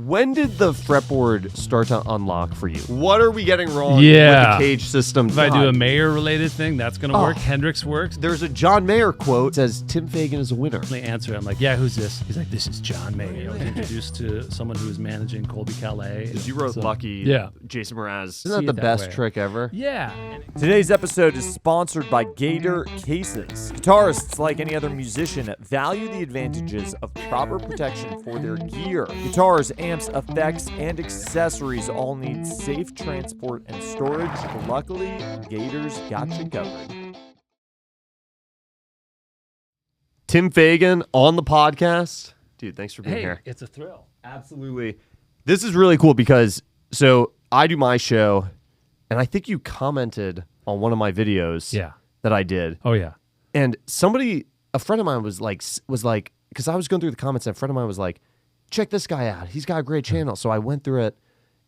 When did the fretboard start to unlock for you? What are we getting wrong with Yeah. the cage system? If I do a Mayer-related thing, that's going to work. Hendrix works. There's a John Mayer quote that says, Tim Fagan is a winner. I answer, I'm like, yeah, who's this? He's like, this is John Mayer. I was introduced to someone who was managing Colbie Caillat. Because you wrote Lucky, yeah. Jason Mraz. See Isn't that it the that best way. trick ever? Yeah. Today's episode is sponsored by Gator Cases. Guitarists, like any other musician, value the advantages of proper protection for their gear. Guitars, amps, effects, and accessories all need safe transport and storage. Luckily, Gator's got you covered. Tim Fagan on the podcast. Dude, thanks for being here. It's a thrill. Absolutely. This is really cool because, so I do my show, and I think you commented on one of my videos that I did. Oh, yeah. And a friend of mine was like, because I was going through the comments, and a friend of mine was like, check this guy out. He's got a great channel. So I went through it,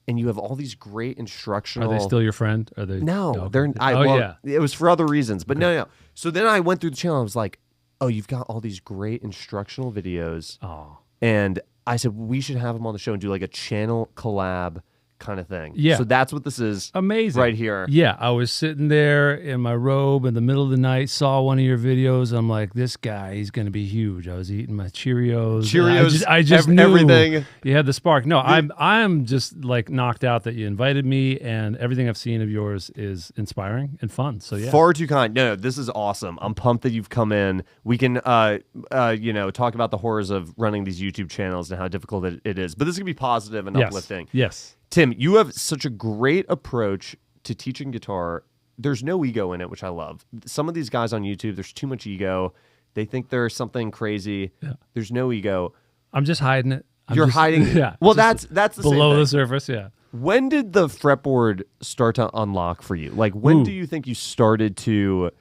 and you have all these great instructional. Are they still your friend? Are they? No, Okay. It was for other reasons, but no. So then I went through the channel. I was like, oh, you've got all these great instructional videos. Oh. And I said, we should have him on the show and do like a channel collab kind of thing. Yeah. So that's what this is. Amazing. Right here. Yeah. I was sitting there in my robe in the middle of the night, saw one of your videos. I'm like, this guy, he's going to be huge. I was eating my Cheerios. I just knew everything. You had the spark. No, I'm just like knocked out that you invited me, and everything I've seen of yours is inspiring and fun. So yeah. Far too kind. No, this is awesome. I'm pumped that you've come in. We can, talk about the horrors of running these YouTube channels and how difficult it is. But this is going to be positive and uplifting. Yes. Tim, you have such a great approach to teaching guitar. There's no ego in it, which I love. Some of these guys on YouTube, there's too much ego. They think there's something crazy. Yeah. There's no ego. I'm just hiding it. You're hiding it. Yeah. Well, that's the below same the surface. Yeah. When did the fretboard start to unlock for you? Like, when do you think you started to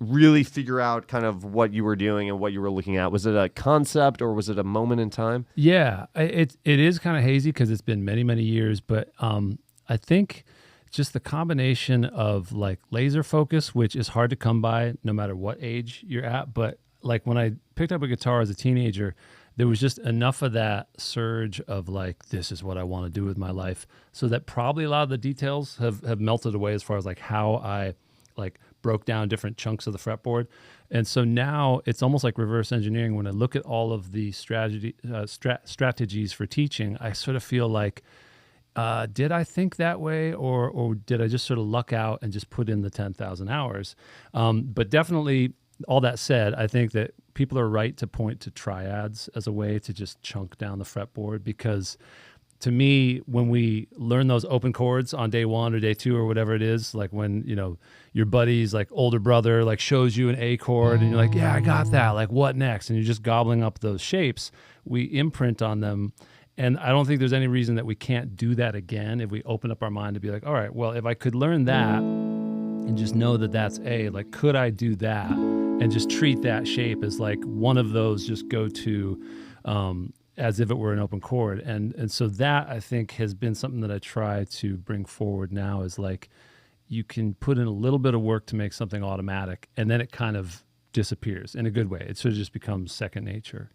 really figure out kind of what you were doing and what you were looking at? Was it a concept or was it a moment in time? Yeah, it is kind of hazy because it's been many, many years, but I think just the combination of like laser focus, which is hard to come by no matter what age you're at. But like when I picked up a guitar as a teenager, there was just enough of that surge of like, this is what I want to do with my life. So that probably a lot of the details have melted away as far as like how I like broke down different chunks of the fretboard. And so now it's almost like reverse engineering. When I look at all of the strategies for teaching, I sort of feel like, did I think that way or did I just sort of luck out and just put in the 10,000 hours? But definitely, all that said, I think that people are right to point to Triads as a way to just chunk down the fretboard, because to me, when we learn those open chords on day one or day two or whatever it is, like when, your buddy's like older brother like shows you an A chord and you're like, yeah, I got that. Like, what next? And you're just gobbling up those shapes. We imprint on them. And I don't think there's any reason that we can't do that again if we open up our mind to be like, all right, well, if I could learn that and just know that that's A, like, could I do that and just treat that shape as like one of those just go to as if it were an open chord. And so that, I think, has been something that I try to bring forward now, is like you can put in a little bit of work to make something automatic, and then it kind of disappears in a good way. It sort of just becomes second nature,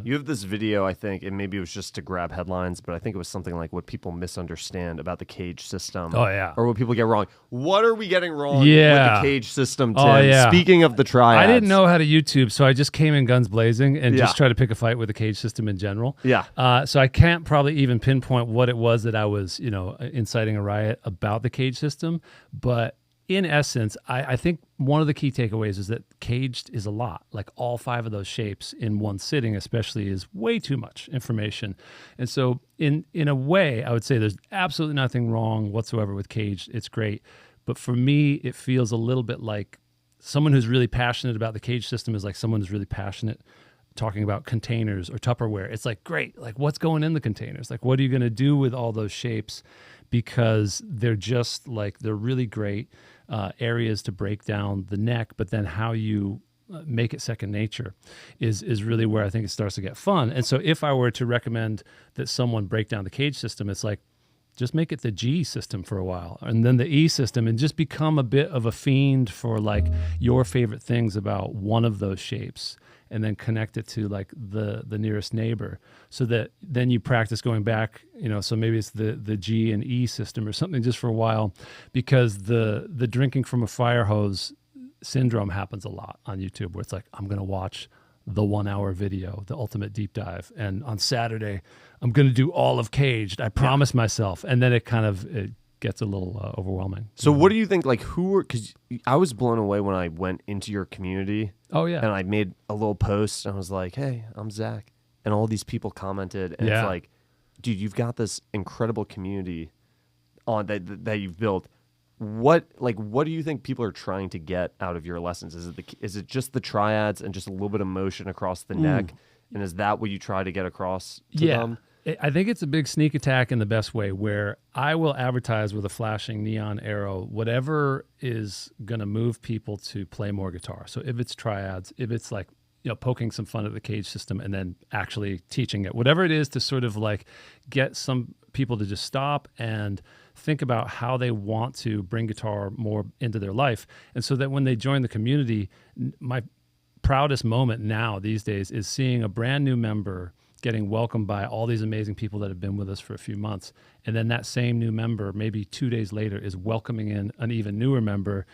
You have this video, I think, and maybe it was just to grab headlines, but I think it was something like what people misunderstand about the cage system. Oh, yeah. Or what people get wrong. What are we getting wrong with Yeah. the cage system, Tim? Oh, yeah. Speaking of the Triads. I didn't know how to YouTube, so I just came in guns blazing and just tried to pick a fight with the cage system in general. Yeah. So I can't probably even pinpoint what it was that I was, inciting a riot about the cage system. But in essence, I think one of the key takeaways is that caged is a lot. Like all 5 of those shapes in one sitting especially is way too much information. And so in a way, I would say there's absolutely nothing wrong whatsoever with caged. It's great. But for me, it feels a little bit like someone who's really passionate about the cage system is like someone who's really passionate talking about containers or Tupperware. It's like, great, like what's going in the containers? Like, what are you going to do with all those shapes? Because they're just like, they're really great areas to break down the neck, but then how you make it second nature is really where I think it starts to get fun. And so if I were to recommend that someone break down the cage system, it's like, just make it the G system for a while and then the E system, and just become a bit of a fiend for like your favorite things about one of those shapes. and then connect it to like the nearest neighbor, so that then you practice going back, so maybe it's the G and E system or something just for a while, because the drinking from a fire hose syndrome happens a lot on YouTube, where it's like, I'm going to watch the 1 hour video, the ultimate deep dive, and on Saturday I'm going to do all of Caged. I promise myself. And then it gets a little overwhelming. So what do you think, like, because I was blown away when I went into your community. Oh, yeah. And I made a little post, and I was like, hey, I'm Zach. And all these people commented, and it's like, dude, you've got this incredible community on that you've built. What do you think people are trying to get out of your lessons? Is it just the triads and just a little bit of motion across the neck? And is that what you try to get across to them? I think it's a big sneak attack in the best way, where I will advertise with a flashing neon arrow whatever is going to move people to play more guitar. So if it's triads, if it's like, poking some fun at the Cage system and then actually teaching it, whatever it is to sort of like get some people to just stop and think about how they want to bring guitar more into their life. And so that when they join the community, my proudest moment now these days is seeing a brand new member getting welcomed by all these amazing people that have been with us for a few months. And then that same new member, maybe 2 days later, is welcoming in an even newer member.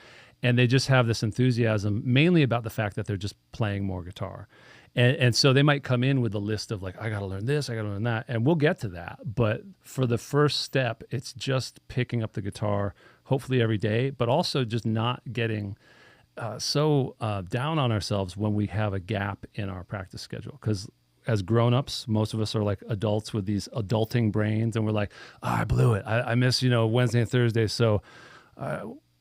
And they just have this enthusiasm, mainly about the fact that they're just playing more guitar. And so they might come in with a list of like, I got to learn this, I got to learn that. And we'll get to that. But for the first step, it's just picking up the guitar, hopefully every day, but also just not getting so down on ourselves when we have a gap in our practice schedule. Because as grown-ups, most of us are like adults with these adulting brains, and we're like, I blew it. I miss, Wednesday and Thursday. So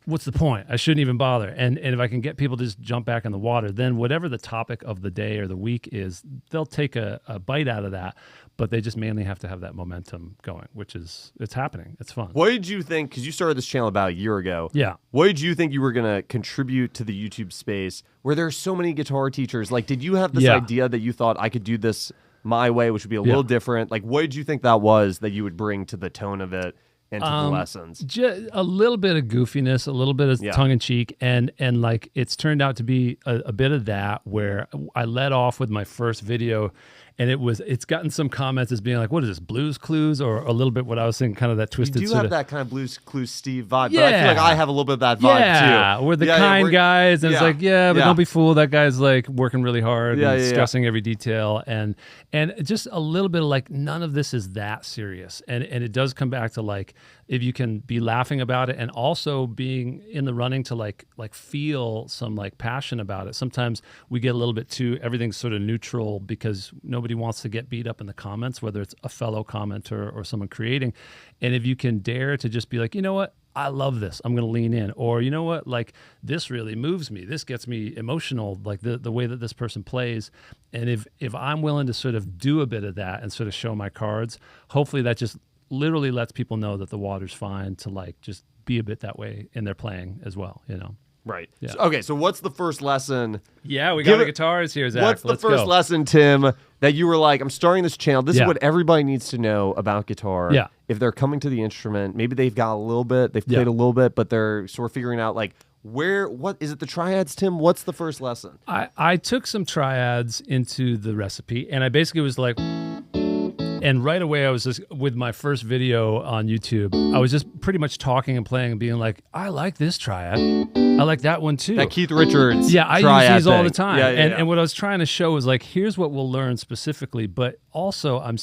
what's the point? I shouldn't even bother. And if I can get people to just jump back in the water, then whatever the topic of the day or the week is, they'll take a bite out of that. But they just mainly have to have that momentum going, it's happening. It's fun. What did you think, because you started this channel about a year ago. Yeah. What did you think you were going to contribute to the YouTube space where there are so many guitar teachers? Like, did you have this idea that you thought I could do this my way, which would be a little different? Like, what did you think that was that you would bring to the tone of it and to the lessons? Just a little bit of goofiness, a little bit of tongue-in-cheek, and like it's turned out to be a bit of that, where I led off with my first video, and it's gotten some comments as being like, what is this, Blues Clues? Or a little bit what I was saying, kind of that twisted. You do have that kind of Blues Clues Steve vibe, yeah. but I feel like I have a little bit of that vibe too. Yeah, we're the kind guys, and it's like, but don't be fooled. That guy's like working really hard and stressing every detail, and just a little bit of like, none of this is that serious. And it does come back to like, if you can be laughing about it and also being in the running to like feel some like passion about it. Sometimes we get a little bit too, everything's sort of neutral because nobody wants to get beat up in the comments, whether it's a fellow commenter or someone creating. And if you can dare to just be like, you know what, I love this, I'm going to lean in. Or, you know what, like this really moves me. This gets me emotional, like the way that this person plays. And if I'm willing to sort of do a bit of that and sort of show my cards, hopefully that just literally lets people know that the water's fine to like just be a bit that way in their playing as well, Right. Yeah. So what's the first lesson? Yeah, we got the guitars here, Zach. What's the first lesson, Tim, that you were like, I'm starting this channel. This is what everybody needs to know about guitar. Yeah. If they're coming to the instrument, maybe they've got a little bit, they've played a little bit, but they're sort of figuring out like, what is it, the triads, Tim? What's the first lesson? I took some triads into the recipe, and I basically was like, and right away I was just, with my first video on YouTube, I was just pretty much talking and playing and being like, I like this triad. I like that one too. That Keith Richards. Yeah, I triad use these all thing. the time. Yeah, and what I was trying to show was like, here's what we'll learn specifically, but also I'm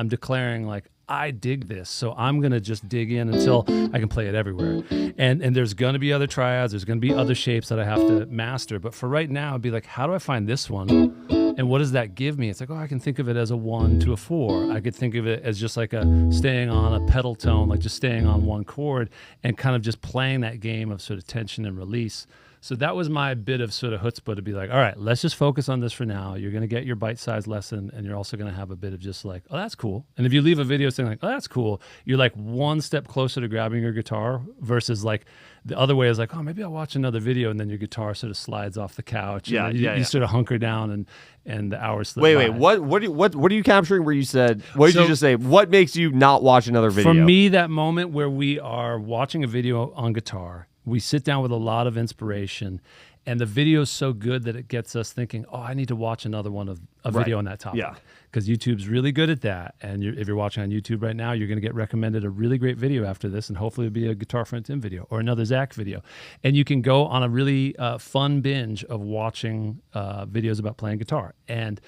declaring like, I dig this, so I'm going to just dig in until I can play it everywhere. And there's going to be other triads, there's going to be other shapes that I have to master. But for right now, I'd be like, how do I find this one? And what does that give me? It's like, I can think of it as a 1 to a 4. I could think of it as just like staying on a pedal tone, like just staying on one chord and kind of just playing that game of sort of tension and release. So that was my bit of sort of chutzpah to be like, all right, let's just focus on this for now. You're going to get your bite-sized lesson, and you're also going to have a bit of just like, oh, that's cool. And if you leave a video saying like, oh, that's cool, you're like one step closer to grabbing your guitar versus like the other way is like, oh, maybe I'll watch another video, and then your guitar sort of slides off the couch. You sort of hunker down and the hours slip by. Wait, what are you capturing where you said, what did you just say? What makes you not watch another video? For me, that moment where we are watching a video on guitar, we sit down with a lot of inspiration, and the video is so good that it gets us thinking, oh, I need to watch another one of a video on that topic. Yeah. Because YouTube's really good at that. And if you're watching on YouTube right now, you're going to get recommended a really great video after this, and hopefully it'll be a Guitar Front Tim video or another Zak video. And you can go on a really fun binge of watching videos about playing guitar. And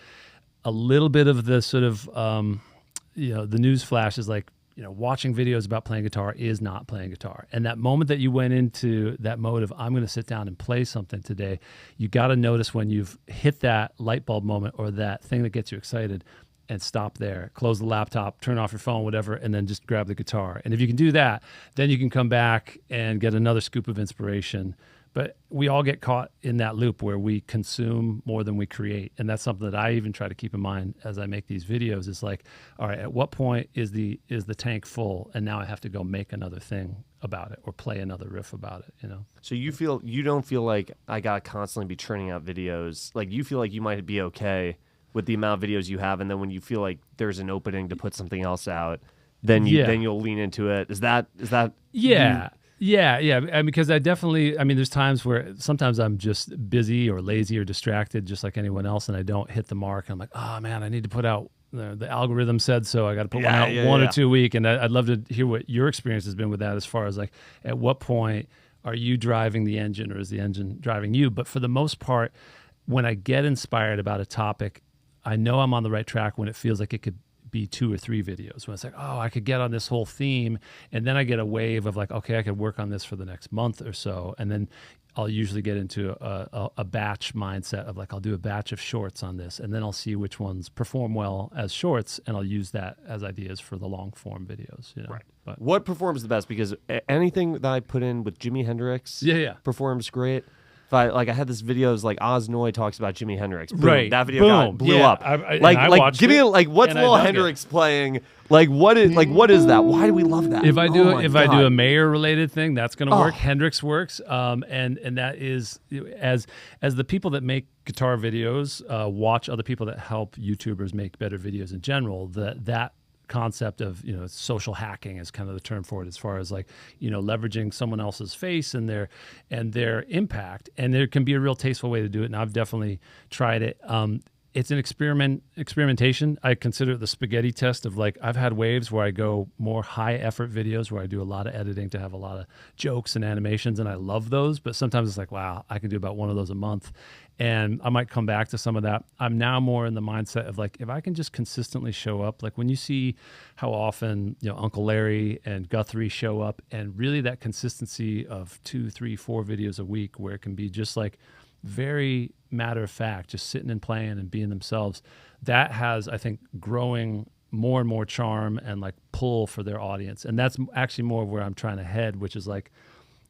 a little bit of the sort of, the news flash is like, watching videos about playing guitar is not playing guitar. And that moment that you went into that mode of, I'm going to sit down and play something today, you got to notice when you've hit that light bulb moment or that thing that gets you excited, and stop there, close the laptop, turn off your phone, whatever, and then just grab the guitar. And if you can do that, then you can come back and get another scoop of inspiration. But we all get caught in that loop where we consume more than we create. And that's something that I even try to keep in mind as I make these videos. Is like, all right, at what point is the tank full, and now I have to go make another thing about it or play another riff about it, So you don't feel like I gotta constantly be churning out videos. Like, you feel like you might be okay with the amount of videos you have, and then when you feel like there's an opening to put something else out, then you'll lean into it. Is that Yeah. Yeah, because there's times where sometimes I'm just busy or lazy or distracted, just like anyone else, and I don't hit the mark. I'm like, oh man, I need to put out. The algorithm said so. I got to put one out one or 2 a week, and I'd love to hear what your experience has been with that. As far as like, at what point are you driving the engine, or is the engine driving you? But for the most part, when I get inspired about a topic, I know I'm on the right track when it feels like it could be 2 or 3 videos, when it's like, oh, I could get on this whole theme, and then I get a wave of like, okay, I could work on this for the next month or so, and then I'll usually get into a batch mindset of like, I'll do a batch of shorts on this, and then I'll see which ones perform well as shorts, and I'll use that as ideas for the long form videos. Right. But what performs the best? Because anything that I put in with Jimi Hendrix performs great. If I had this video, like Oz Noy talks about Jimi Hendrix. Boom, right. that video blew up. What's Lil Hendrix playing? What is that? Why do we love that? If I do a Mayer related thing, that's going to work. Hendrix works, and that is as the people that make guitar videos watch other people that help YouTubers make better videos in general. That concept of social hacking is kind of the term for it, as far as like leveraging someone else's face and their impact, and there can be a real tasteful way to do it, and I've definitely tried it. It's an experimentation. I consider it the spaghetti test of like, I've had waves where I go more high effort videos where I do a lot of editing to have a lot of jokes and animations, and I love those, but sometimes it's like, wow, I can do about one of those a month, and I might come back to some of that. I'm now more in the mindset of like, if I can just consistently show up, like when you see how often Uncle Larry and Guthrie show up, and really that consistency of 2, 3, 4 videos a week, where it can be just like very matter of fact, just sitting and playing and being themselves, that has, I think, growing more and more charm and like pull for their audience. And that's actually more of where I'm trying to head, which is like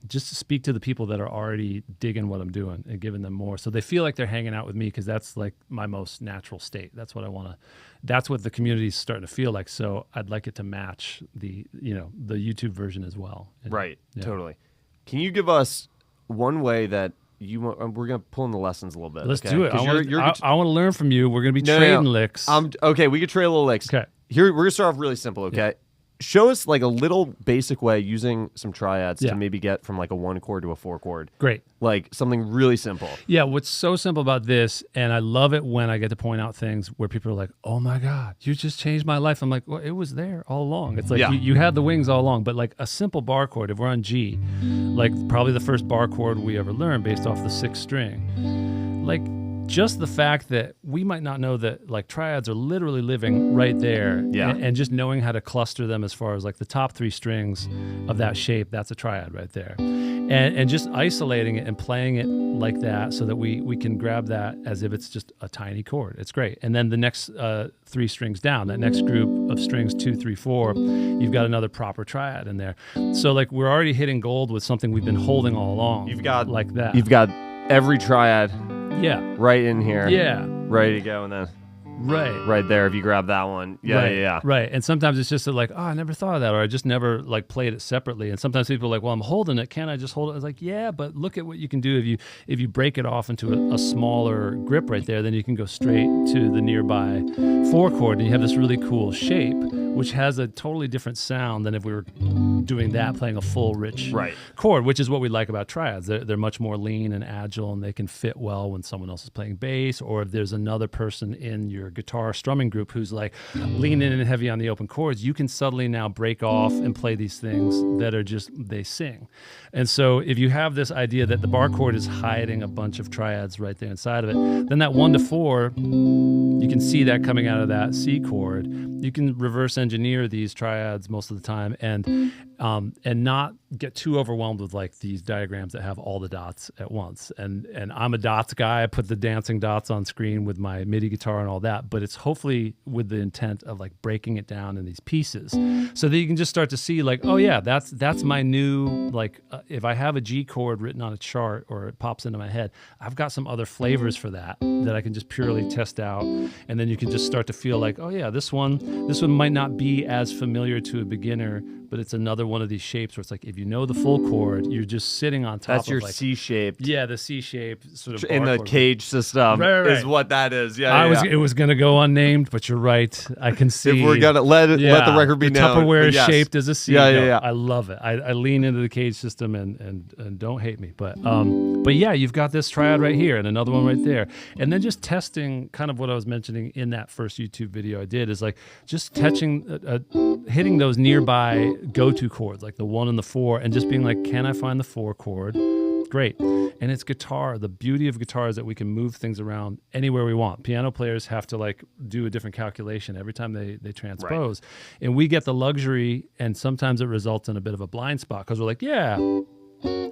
just to speak to the people that are already digging what I'm doing and giving them more, so they feel like they're hanging out with me, because that's like my most natural state. That's what I want to, that's what the community's starting to feel like. So I'd like it to match the the YouTube version as well. Right. Yeah. Totally. Can you give us one way that we're going to pull in the lessons a little bit? Let's do it. I want to learn from you. We're going to be trading licks. Okay, we could trade a little licks. Okay. Here, we're going to start off really simple, okay? Yeah. Show us like a little basic way using some triads to maybe get from like a 1 chord to a 4 chord. Great. Like something really simple. Yeah, what's so simple about this, and I love it when I get to point out things where people are like, oh my God, you just changed my life. I'm like, well, it was there all along. It's like you had the wings all along, but like a simple bar chord, if we're on G, like probably the first bar chord we ever learned based off the 6th string, like just the fact that we might not know that like triads are literally living right there, and just knowing how to cluster them as far as like the top 3 strings of that shape, that's a triad right there. And just isolating it and playing it like that, so that we can grab that as if it's just a tiny chord. It's great. And then the next 3 strings down, that next group of strings 2, 3, 4, you've got another proper triad in there. So like we're already hitting gold with something we've been holding all along. You've got like that. You've got every triad right in here. Yeah. Ready to go, and then right there. If you grab that one, right. And sometimes it's just like, oh, I never thought of that, or I just never like played it separately. And sometimes people are like, well, I'm holding it. Can't I just hold it? I was like, yeah, but look at what you can do if you break it off into a smaller grip right there. Then you can go straight to the nearby 4 chord, and you have this really cool shape, which has a totally different sound than if we were doing that, playing a full rich chord, which is what we like about triads. They're much more lean and agile, and they can fit well when someone else is playing bass, or if there's another person in your guitar strumming group who's like leaning in heavy on the open chords. You can suddenly now break off and play these things that are just, they sing. And so if you have this idea that the bar chord is hiding a bunch of triads right there inside of it, then that 1 to 4, you can see that coming out of that C chord. You can reverse engineer these triads most of the time and not get too overwhelmed with like these diagrams that have all the dots at once. And I'm a dots guy. I put the dancing dots on screen with my MIDI guitar and all that, but it's hopefully with the intent of like breaking it down in these pieces so that you can just start to see like, oh yeah, that's my new, like if I have a G chord written on a chart or it pops into my head, I've got some other flavors for that I can just purely test out. And then you can just start to feel like, oh yeah, this one might not be as familiar to a beginner, but it's another one of these shapes where it's like, if you know the full chord, you're just sitting on top That's of your like, C shape. Yeah, the C shape sort of in the chord. Cage system is what that is. It was gonna go unnamed, but you're right. I can see. If we're gonna let the record be known. Tupperware is shaped as a C. Yeah. I love it. I lean into the Cage system and don't hate me. But yeah, you've got this triad right here and another one right there. And then just testing kind of what I was mentioning in that first YouTube video I did is like just hitting those nearby go-to chords, like the 1 and the 4, and just being like, can I find the 4 chord? Great. And it's guitar. The beauty of guitar is that we can move things around anywhere we want. Piano players have to like do a different calculation every time they transpose. Right. And we get the luxury, and sometimes it results in a bit of a blind spot because we're like, yeah,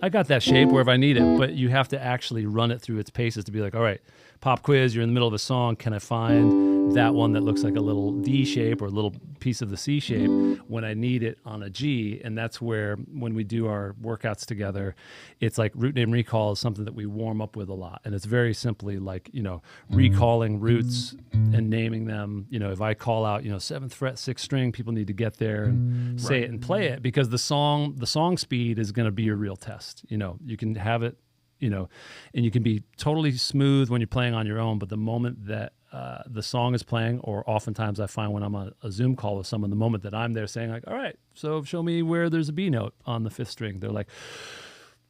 I got that shape wherever I need it, but you have to actually run it through its paces to be like, all right, pop quiz, you're in the middle of a song. Can I find that one that looks like a little D shape or a little piece of the C shape when I need it on a G? And that's where, when we do our workouts together, it's like root name recall is something that we warm up with a lot. And it's very simply like, recalling roots and naming them. If I call out, 7th fret, 6th string, people need to get there and say it and play it, because the song speed is going to be your real test. You can have it, and you can be totally smooth when you're playing on your own, but the moment that the song is playing, or oftentimes I find when I'm on a Zoom call with someone, the moment that I'm there saying like, all right, so show me where there's a B note on the 5th string, they're like,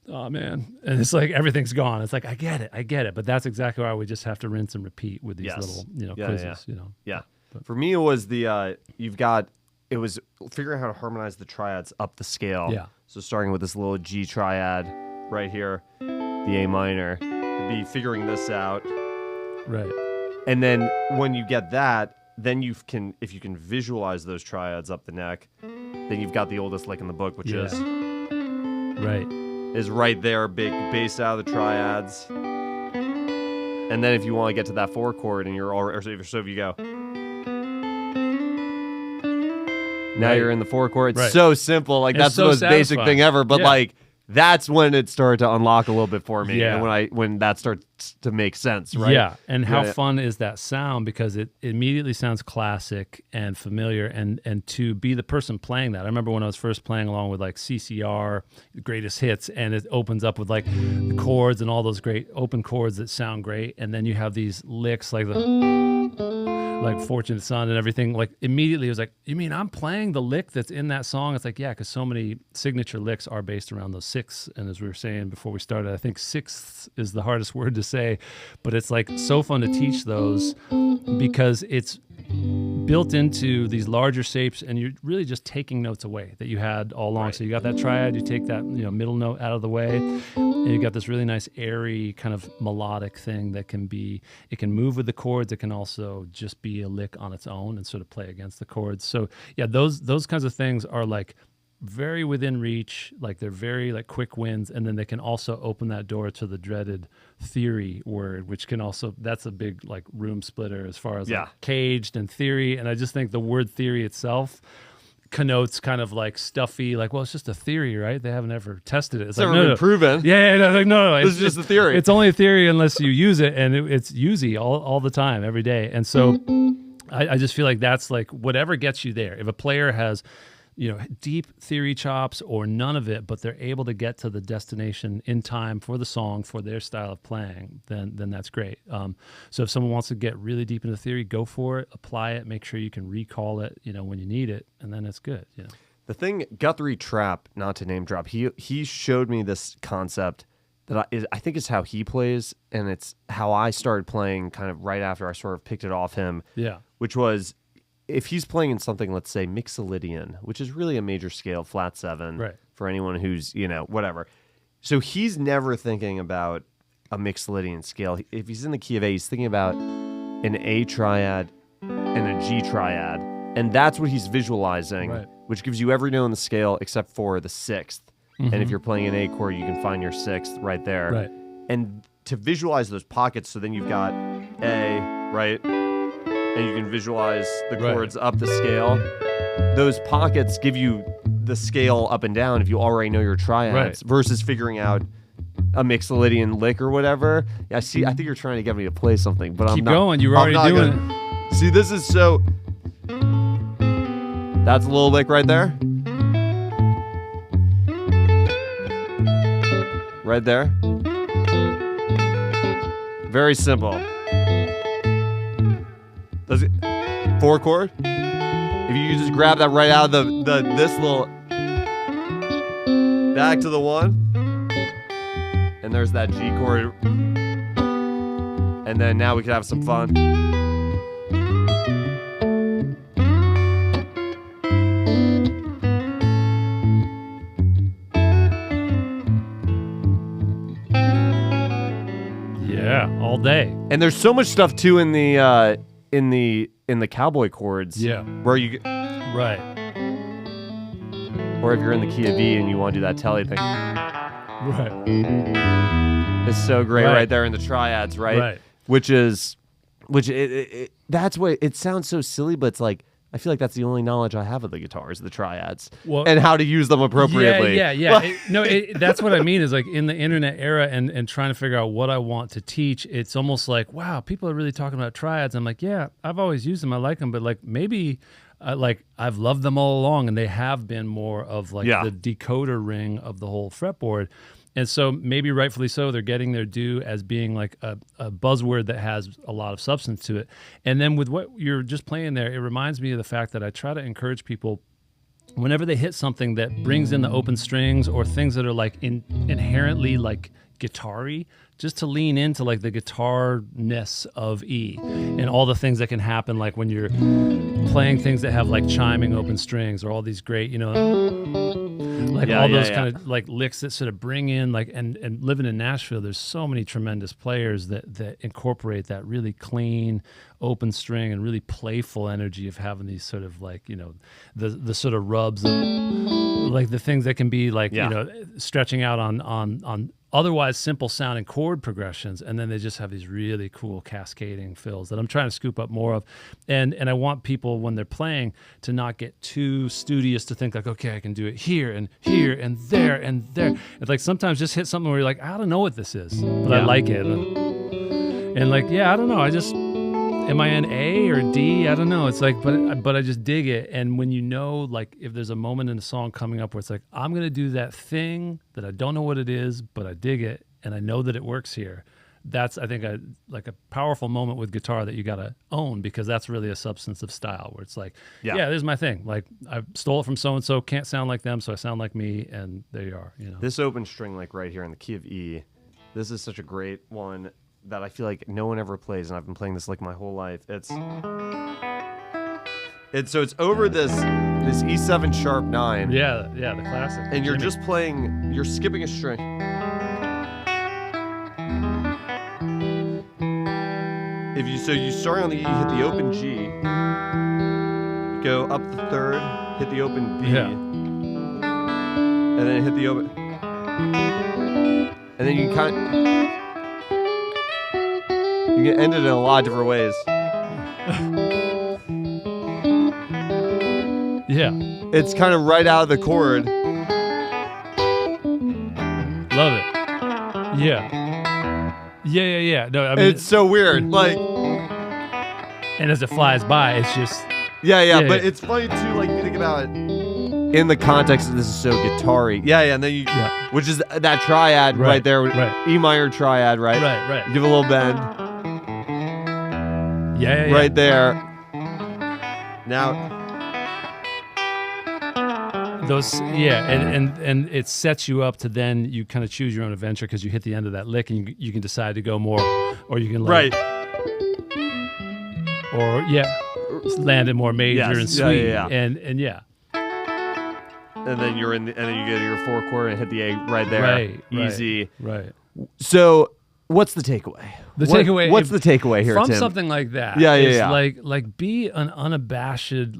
oh man. And it's like, everything's gone. It's like, I get it. But that's exactly why we just have to rinse and repeat with these little, quizzes, Yeah. But for me, it was it was figuring out how to harmonize the triads up the scale. Yeah. So starting with this little G triad right here, the A minor, to be figuring this out. Right. And then when you get that, then if you can visualize those triads up the neck, then you've got the oldest lick in the book, which is right there, big bass out of the triads. And then if you want to get to that 4 chord and you're already, so if you go, now you're in the 4 chord. It's so simple. Like, that's the most basic thing ever. But like, that's when it started to unlock a little bit for me. Yeah. And when that starts to make sense, right? Yeah. And how fun is that sound? Because it immediately sounds classic and familiar. And to be the person playing that, I remember when I was first playing along with like CCR, Greatest Hits, and it opens up with like the chords and all those great open chords that sound great. And then you have these licks like like Fortunate Son and everything. Like, immediately it was like, you mean I'm playing the lick that's in that song? It's like, yeah, because so many signature licks are based around those 6th. And as we were saying before we started, I think 6th is the hardest word to say, but it's like so fun to teach those because it's built into these larger shapes, and you're really just taking notes away that you had all along. Right. So you got that triad, you take that middle note out of the way, and you got this really nice airy kind of melodic thing that can move with the chords. It can also just be a lick on its own and sort of play against the chords. So yeah, those kinds of things are like very within reach, like they're very like quick wins, and then they can also open that door to the dreaded theory word, which can also, that's a big like room splitter as far as like caged and theory. And I just think the word theory itself connotes kind of like stuffy, like, well, it's just a theory, right? They haven't ever tested it. It's never been proven. Yeah, no, like, no, This is just a theory. It's only a theory unless you use it, and it's usy all the time, every day. And so I just feel like that's like whatever gets you there. If a player has, deep theory chops or none of it, but they're able to get to the destination in time for the song, for their style of playing, then that's great. So if someone wants to get really deep into theory, go for it, apply it, make sure you can recall it, when you need it, and then it's good. The thing, Guthrie Trapp, not to name drop, he showed me this concept that I think is how he plays, and it's how I started playing kind of right after I sort of picked it off him. Yeah. Which was, if he's playing in something, let's say Mixolydian, which is really a major scale, flat 7, right, for anyone who's, whatever. So he's never thinking about a Mixolydian scale. If he's in the key of A, he's thinking about an A triad and a G triad. And that's what he's visualizing, right, which gives you every note in the scale except for the 6th. Mm-hmm. And if you're playing an A chord, you can find your 6th right there. Right. And to visualize those pockets, so then you've got A, right? And you can visualize the chords up the scale. Those pockets give you the scale up and down if you already know your triads, versus figuring out a Mixolydian lick or whatever. Yeah, see, I think you're trying to get me to play something, but I'm not. Keep going. You're already doing it. See, this is so... That's a little lick right there. Right there. Very simple. Does it 4 chord? If you just grab that right out of this little, back to the 1, and there's that G chord, and then now we can have some fun. Yeah, all day. And there's so much stuff too in the cowboy chords. Yeah. Where you right. Or if you're in the key of E and you want to do that telly thing. Right. It's so great right there in the triads, right? Right. That's what it sounds so silly, but it's like I feel like that's the only knowledge I have of the guitars, the triads, and how to use them appropriately. Yeah. That's what I mean is like in the internet era and trying to figure out what I want to teach, it's almost like, wow, people are really talking about triads. I'm like, yeah, I've always used them. I like them, but like maybe like I've loved them all along, and they have been more of like the decoder ring of the whole fretboard. And so maybe rightfully so, they're getting their due as being like a buzzword that has a lot of substance to it. And then with what you're just playing there, it reminds me of the fact that I try to encourage people whenever they hit something that brings in the open strings or things that are like inherently like guitar-y, just to lean into like the guitar-ness of E and all the things that can happen like when you're playing things that have like chiming open strings or all these great, those kind of like licks that sort of bring in like and living in Nashville, there's so many tremendous players that incorporate that really clean open string and really playful energy of having these sort of like, the sort of rubs of like the things that can be like, stretching out on otherwise simple sounding chord progressions, and then they just have these really cool cascading fills that I'm trying to scoop up more of. And I want people when they're playing to not get too studious, to think like, okay, I can do it here and there and there. It's like sometimes just hit something where you're like, I don't know what this is, but I like it. And like, I don't know, am I in A or D? I don't know. It's like, but I just dig it. And when like if there's a moment in a song coming up where it's like, I'm going to do that thing that I don't know what it is, but I dig it and I know that it works here. That's, I think, a powerful moment with guitar that you got to own, because that's really a substance of style where it's like, this is my thing. Like I stole it from so-and-so, can't sound like them, so I sound like me. And there you are, This open string, like right here in the key of E, this is such a great one that I feel like no one ever plays, and I've been playing this like my whole life. It's over this E7 sharp 9. Yeah, the classic. And you're just playing, you're skipping a string. You start on the E, hit the open G, go up the 3rd, hit the open B, and then hit the open, and then you can end it in a lot of different ways. Yeah. It's kind of right out of the chord. Love it. Yeah. Yeah. No, I mean, It's so weird. Like, and as it flies by, it's just yeah. But it's funny too. Like, you think about it in the context of this is so guitar-y. Yeah. And then which is that triad right there. Right. E minor triad, right? Right. You give a little bend. Yeah. Right there. Now. Those, and it sets you up to then you kind of choose your own adventure because you hit the end of that lick and you can decide to go more, or you can land it more major and sweet, and and then you're and then you get your 4 chord and hit the A right there, easy. Right. So, what's the takeaway? What's the takeaway here, from Tim? something like that? Yeah. Like be an unabashed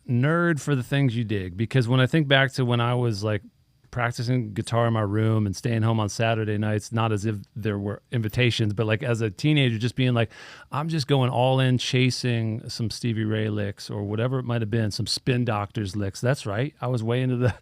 nerd for the things you dig, because when I think back to when I was like practicing guitar in my room and staying home on Saturday nights, not as if there were invitations, but like as a teenager, just being like, I'm just going all in chasing some Stevie Ray licks or whatever it might have been, some Spin Doctors licks. That's right. I was way into the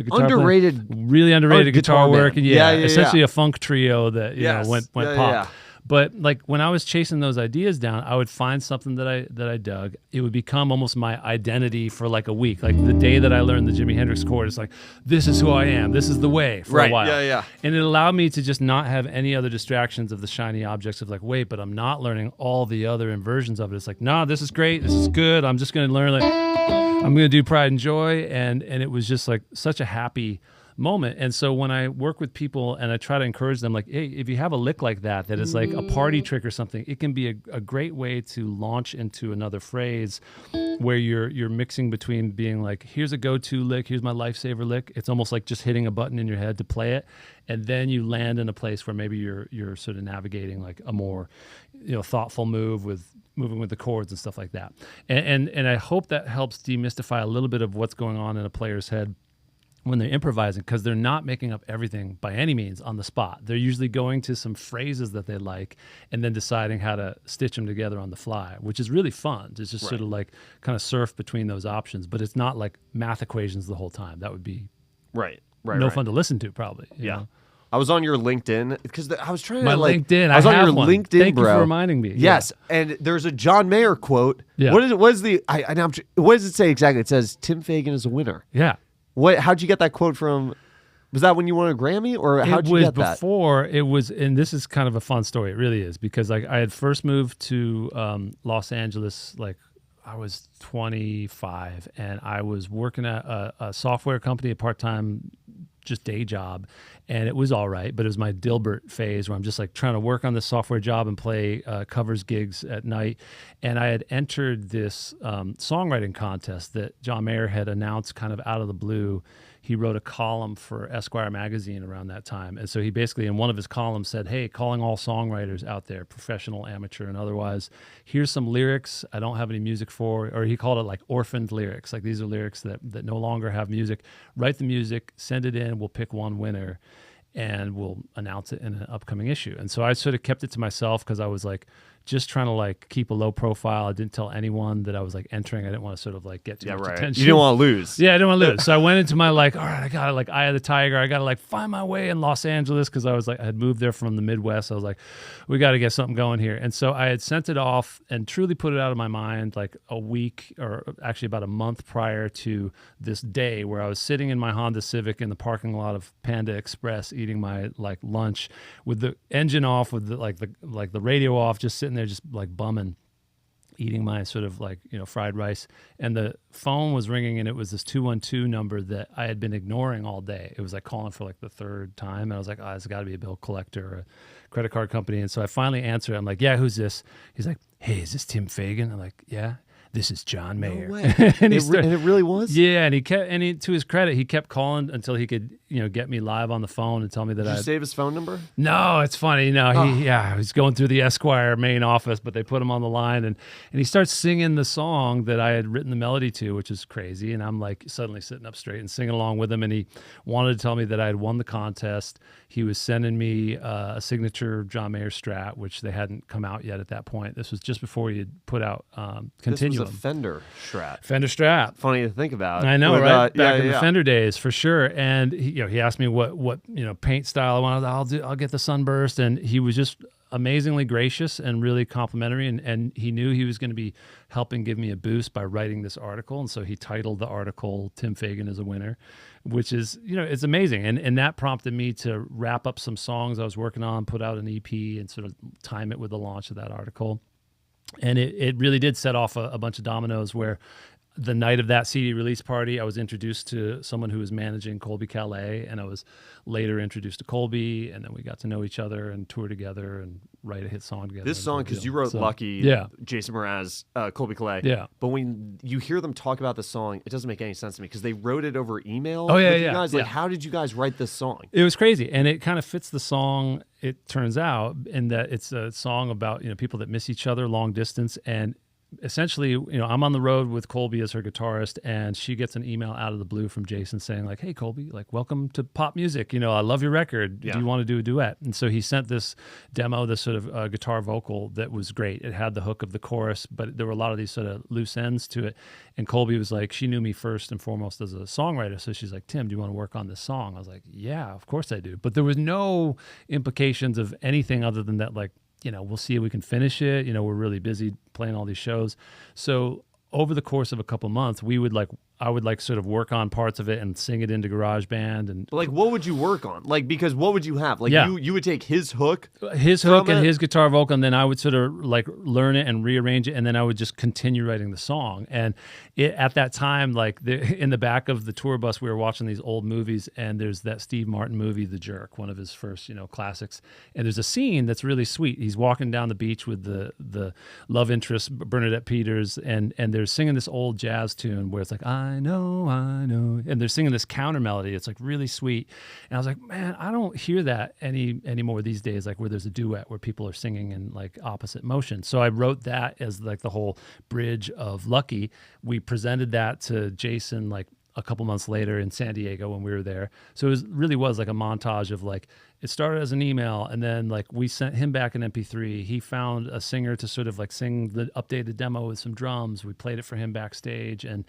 guitar underrated, really underrated guitar work. And essentially a funk trio that went pop. Yeah. But like when I was chasing those ideas down, I would find something that I dug. It would become almost my identity for like a week. Like the day that I learned the Jimi Hendrix chord, it's like, this is who I am. This is the way for a while. Yeah. And it allowed me to just not have any other distractions of the shiny objects of like, wait, but I'm not learning all the other inversions of it. It's like, nah, this is great. This is good. I'm just going to learn, I'm going to do Pride and Joy. And it was just like such a happy moment. And so when I work with people and I try to encourage them, like, hey, if you have a lick like that is like a party trick or something, it can be a great way to launch into another phrase where you're mixing between being like, here's a go-to lick, here's my lifesaver lick. It's almost like just hitting a button in your head to play it, and then you land in a place where maybe you're sort of navigating like a more thoughtful move with moving with the chords and stuff like that. And I hope that helps demystify a little bit of what's going on in a player's head when they're improvising, because they're not making up everything by any means on the spot. They're usually going to some phrases that they like and then deciding how to stitch them together on the fly, which is really fun. It's just sort of like kind of surf between those options, but it's not like math equations the whole time. That would be no fun to listen to, probably. You know? I was on your LinkedIn because I was trying to LinkedIn. I was on your LinkedIn, Thank bro. you for reminding me. Yes, and there's a John Mayer quote. Yeah. What does it say exactly? It says Tim Fagan is a winner. Yeah. How'd you get that quote from? Was that when you won a Grammy, or how'd you get that? Before it was, and this is kind of a fun story. It really is, because like I had first moved to Los Angeles, like I was 25, and I was working at a software company, a part-time just day job, and it was all right, but it was my Dilbert phase where I'm just like trying to work on this software job and play covers gigs at night. And I had entered this songwriting contest that John Mayer had announced kind of out of the blue. He wrote a column for Esquire magazine around that time. And so he basically, in one of his columns, said, hey, calling all songwriters out there, professional, amateur, and otherwise, here's some lyrics I don't have any music for, or he called it like orphaned lyrics. Like these are lyrics that no longer have music. Write the music, send it in, we'll pick one winner, and we'll announce it in an upcoming issue. And so I sort of kept it to myself because I was like, just trying to like keep a low profile. I didn't tell anyone that I was like entering. I didn't want to sort of like get too much attention. You didn't want to lose. Yeah, I didn't want to lose. So I went into my like, all right, I gotta like eye of the tiger. I gotta like find my way in Los Angeles, because I was like, I had moved there from the Midwest. I was like, we got to get something going here. And so I had sent it off and truly put it out of my mind like a week, or actually about a month prior to this day, where I was sitting in my Honda Civic in the parking lot of Panda Express eating my like lunch with the engine off, with the radio off, just sitting there just like bumming, eating my sort of like fried rice, and the phone was ringing, and it was this 212 number that I had been ignoring all day. It was like calling for like the third time, and I was like, oh, it's got to be a bill collector or a credit card company. And so I finally answered. I'm like, yeah, who's this? He's like, hey, is this Tim Fagan? I'm like, yeah. This is John Mayer. No way. and it really was? Yeah, and he kept, to his credit, he kept calling until he could get me live on the phone and tell me that Did you save his phone number? No, it's funny. No, he's going through the Esquire main office, but they put him on the line, and he starts singing the song that I had written the melody to, which is crazy. And I'm like suddenly sitting up straight and singing along with him. And he wanted to tell me that I had won the contest. He was sending me a signature John Mayer Strat, which they hadn't come out yet at that point. This was just before he had put out Continuum. This was a Fender Strat. Fender Strat. Funny to think about. I know, right? Back in the yeah. Fender days, for sure. And he asked me what paint style I wanted. I'll get the Sunburst, and he was just amazingly gracious and really complimentary, and he knew he was going to be helping give me a boost by writing this article, and so he titled the article "Tim Fagan is a Winner," which is it's amazing, and that prompted me to wrap up some songs I was working on, put out an EP, and sort of time it with the launch of that article. And it really did set off a bunch of dominoes where the night of that CD release party, I was introduced to someone who was managing Colbie Caillat, and I was later introduced to Colbie, and then we got to know each other and tour together and write a hit song together. This song, because you wrote Lucky, Jason Mraz, Colbie Caillat. Yeah. But when you hear them talk about the song, it doesn't make any sense to me because they wrote it over email. Oh, yeah, with yeah. You guys. Like, how did you guys write this song? It was crazy, and it kind of fits the song, it turns out, in that it's a song about people that miss each other long distance, and essentially, I'm on the road with Colbie as her guitarist, and she gets an email out of the blue from Jason saying like, "Hey Colbie, like, welcome to pop music. I love your record. Yeah. Do you want to do a duet?" And so he sent this demo, this sort of guitar vocal that was great. It had the hook of the chorus, but there were a lot of these sort of loose ends to it. And Colbie was like, she knew me first and foremost as a songwriter, so she's like, "Tim, do you want to work on this song?" I was like, "Yeah, of course I do." But there was no implications of anything other than that, like, we'll see if we can finish it. We're really busy playing all these shows. So over the course of a couple months, I would sort of work on parts of it and sing it into GarageBand. And like, what would you work on? Like, because what would you have? Like, you would take his hook and his guitar vocal, and then I would sort of like learn it and rearrange it, and then I would just continue writing the song. And at that time, like in the back of the tour bus, we were watching these old movies, and there's that Steve Martin movie, The Jerk, one of his first classics. And there's a scene that's really sweet. He's walking down the beach with the love interest Bernadette Peters, and they're singing this old jazz tune where it's like, I know, and they're singing this counter melody. It's like really sweet, and I was like, man, I don't hear that anymore these days. Like where there's a duet where people are singing in like opposite motion. So I wrote that as like the whole bridge of Lucky. We presented that to Jason like a couple months later in San Diego when we were there. So it really was like a montage of like, it started as an email, and then like we sent him back an MP3. He found a singer to sort of like sing the updated demo with some drums. We played it for him backstage, and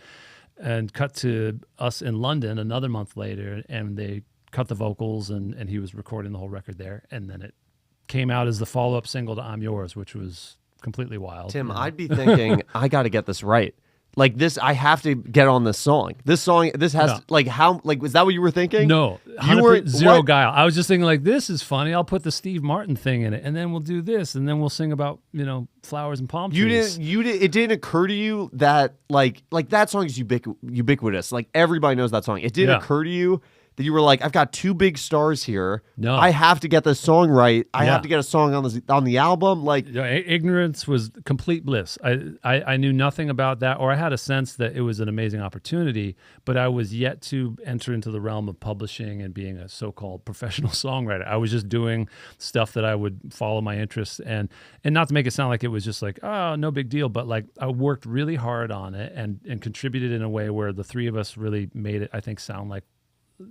cut to us in London another month later, and they cut the vocals, and he was recording the whole record there. And then it came out as the follow-up single to I'm Yours, which was completely wild. Tim, I'd be thinking, I got to get this right. Like this, I have to get on this song. This has like how, like, was that what you were thinking? No, you were zero what? guile. I was just thinking like, this is funny. I'll put the Steve Martin thing in it, and then we'll do this, and then we'll sing about flowers and palm trees. It didn't occur to you that like that song is ubiquitous. Like everybody knows that song. It didn't occur to you that you were like, I've got two big stars here. No, I have to get this song right. I have to get a song on the album. Like ignorance was complete bliss. I knew nothing about that, or I had a sense that it was an amazing opportunity, but I was yet to enter into the realm of publishing and being a so-called professional songwriter. I was just doing stuff that I would follow my interests, and not to make it sound like it was just like, oh, no big deal, but like I worked really hard on it and contributed in a way where the three of us really made it, I think, sound like,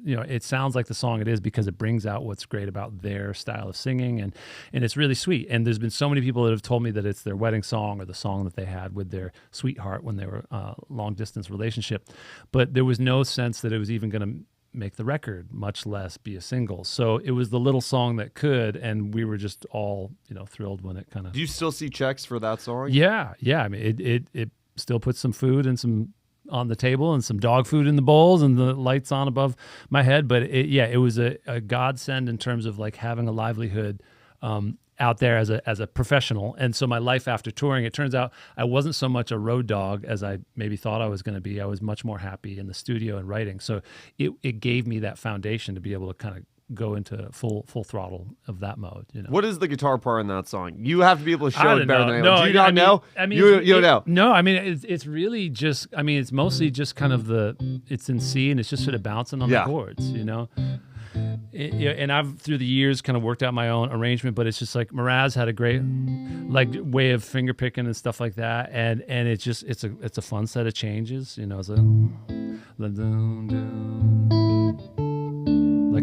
it sounds like the song it is, because it brings out what's great about their style of singing, and it's really sweet. And there's been so many people that have told me that it's their wedding song or the song that they had with their sweetheart when they were long distance relationship. But there was no sense that it was even going to make the record, much less be a single. So it was the little song that could, and we were just all thrilled when it kind of. Do you still see checks for that song? Yeah. I mean, it still puts some food and some on the table and some dog food in the bowls and the lights on above my head. But it was a godsend in terms of like having a livelihood out there as a professional. And so my life after touring, it turns out I wasn't so much a road dog as I maybe thought I was going to be. I was much more happy in the studio and writing. So it gave me that foundation to be able to kind of go into full throttle of that mode. You know. What is the guitar part in that song? You have to be able to show I it don't better know. than No, anyone. Do you not know? I mean, you don't know. No, I mean, it's really just. I mean, it's mostly just kind of it's in C and it's just sort of bouncing on the chords. You know. And I've through the years kind of worked out my own arrangement, but it's just like Mraz had a great like way of finger picking and stuff like that, and it's just it's a fun set of changes, you know. It's like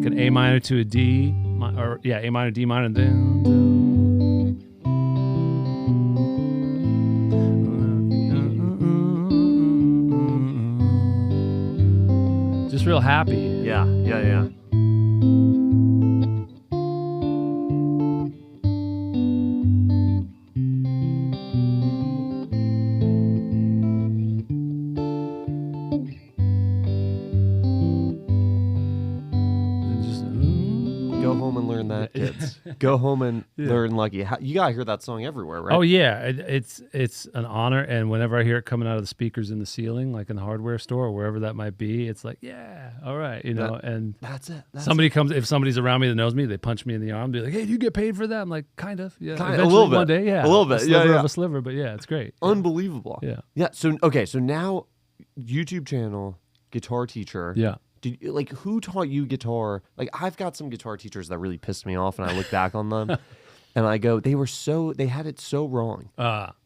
an A minor to a D, or A minor, D minor, and then just real happy. Yeah. Go home and learn that, kids. Go home and learn Lucky. You gotta hear that song everywhere, right? Oh yeah, it's an honor, and whenever I hear it coming out of the speakers in the ceiling, like in the hardware store or wherever that might be, it's like, yeah, all right, you know. And that's it. If somebody's around me that knows me, they punch me in the arm, be like, hey, do you get paid for that? I'm like, kind of, yeah, a little bit, one day, yeah, a little bit, of a sliver, but yeah, it's great, unbelievable, yeah. So now, YouTube channel, guitar teacher, who taught you guitar? Like, I've got some guitar teachers that really pissed me off, and I look back on them, and I go, they had it so wrong.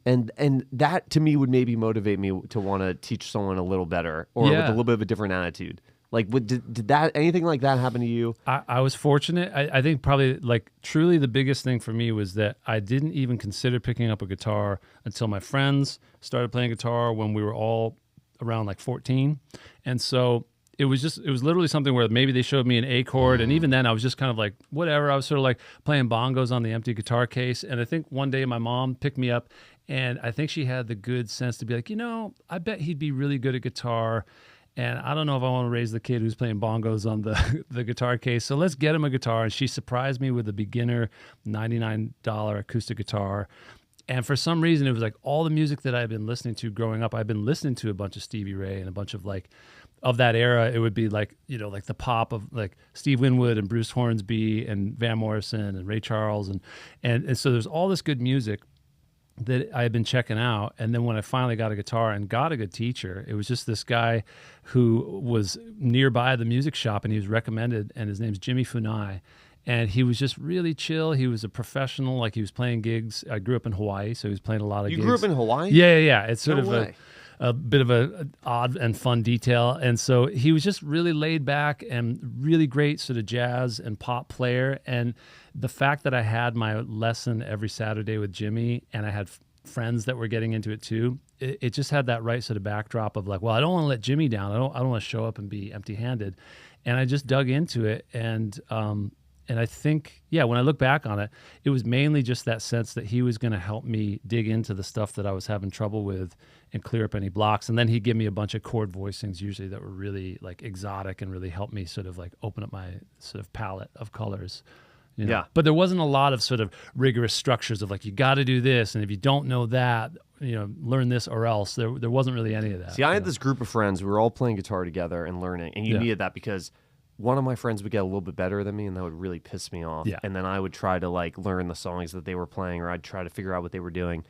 And that to me would maybe motivate me to want to teach someone a little better, or with a little bit of a different attitude. Like, did that anything like that happen to you? I was fortunate. I think probably like truly the biggest thing for me was that I didn't even consider picking up a guitar until my friends started playing guitar when we were all around like 14, and so. It was literally something where maybe they showed me an A chord, and even then I was just kind of like, whatever. I was sort of like playing bongos on the empty guitar case. And I think one day my mom picked me up, and I think she had the good sense to be like, you know, I bet he'd be really good at guitar. And I don't know if I want to raise the kid who's playing bongos on the guitar case. So let's get him a guitar. And she surprised me with a beginner $99 acoustic guitar. And for some reason, it was like all the music that I've been listening to growing up. I've been listening to a bunch of Stevie Ray and a bunch of like, of that era. It would be like, you know, like the pop of like Steve Winwood and Bruce Hornsby and Van Morrison and Ray Charles. And so there's all this good music that I had been checking out. And then when I finally got a guitar and got a good teacher, it was just this guy who was nearby the music shop, and he was recommended, and his name's Jimmy Funai. And he was just really chill. He was a professional, like he was playing gigs. I grew up in Hawaii, so he was playing a lot of gigs. You grew up in Hawaii? Yeah. It's sort of a bit of a odd and fun detail. And so he was just really laid back and really great sort of jazz and pop player. And the fact that I had my lesson every Saturday with Jimmy, and I had friends that were getting into it too, it just had that right sort of backdrop of like, well, I don't want to let Jimmy down. I don't want to show up and be empty-handed. And I just dug into it. And I think, when I look back on it, it was mainly just that sense that he was going to help me dig into the stuff that I was having trouble with and clear up any blocks. And then he'd give me a bunch of chord voicings usually that were really like exotic and really helped me sort of like open up my sort of palette of colors. You know? Yeah. But there wasn't a lot of sort of rigorous structures of like, you got to do this. And if you don't know that, you know, learn this or else. There wasn't really any of that. See, I had this group of friends. We were all playing guitar together and learning. And you needed that because one of my friends would get a little bit better than me, and that would really piss me off. Yeah. And then I would try to like learn the songs that they were playing, or I'd try to figure out what they were doing,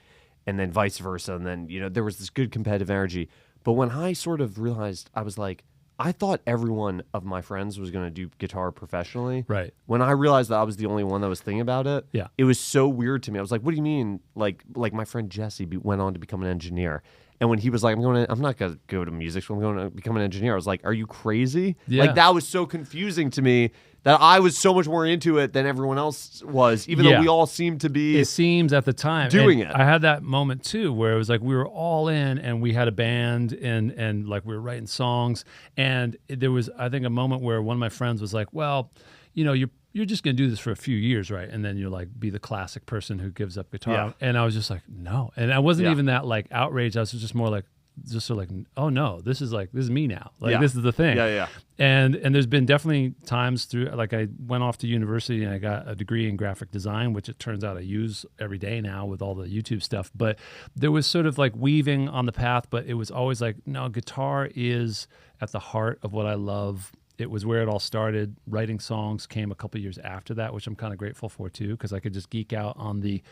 and then vice versa. And then, you know, there was this good competitive energy. But when I sort of realized, I was like, I thought every one of my friends was going to do guitar professionally. Right. When I realized that I was the only one that was thinking about it, it was so weird to me. I was like, what do you mean? Like my friend Jesse went on to become an engineer. And when he was like, I'm not going to go to music school, I'm going to become an engineer. I was like, are you crazy? Yeah. Like, that was so confusing to me that I was so much more into it than everyone else was, even though we all seemed to be. It seems at the time. Doing it. I had that moment too where it was like we were all in and we had a band and like we were writing songs. And there was, I think, a moment where one of my friends was like, well, you know, you're just going to do this for a few years, right? And then you're like, be the classic person who gives up guitar. Yeah. And I was just like, no. And I wasn't even that like outraged. I was just more like, oh no, this is me now. Like this is the thing. Yeah. And there's been definitely times through, like I went off to university and I got a degree in graphic design, which it turns out I use every day now with all the YouTube stuff. But there was sort of like weaving on the path, but it was always like, no, guitar is at the heart of what I love. It was where it all started. Writing songs came a couple years after that, which I'm kind of grateful for too, because I could just geek out on the,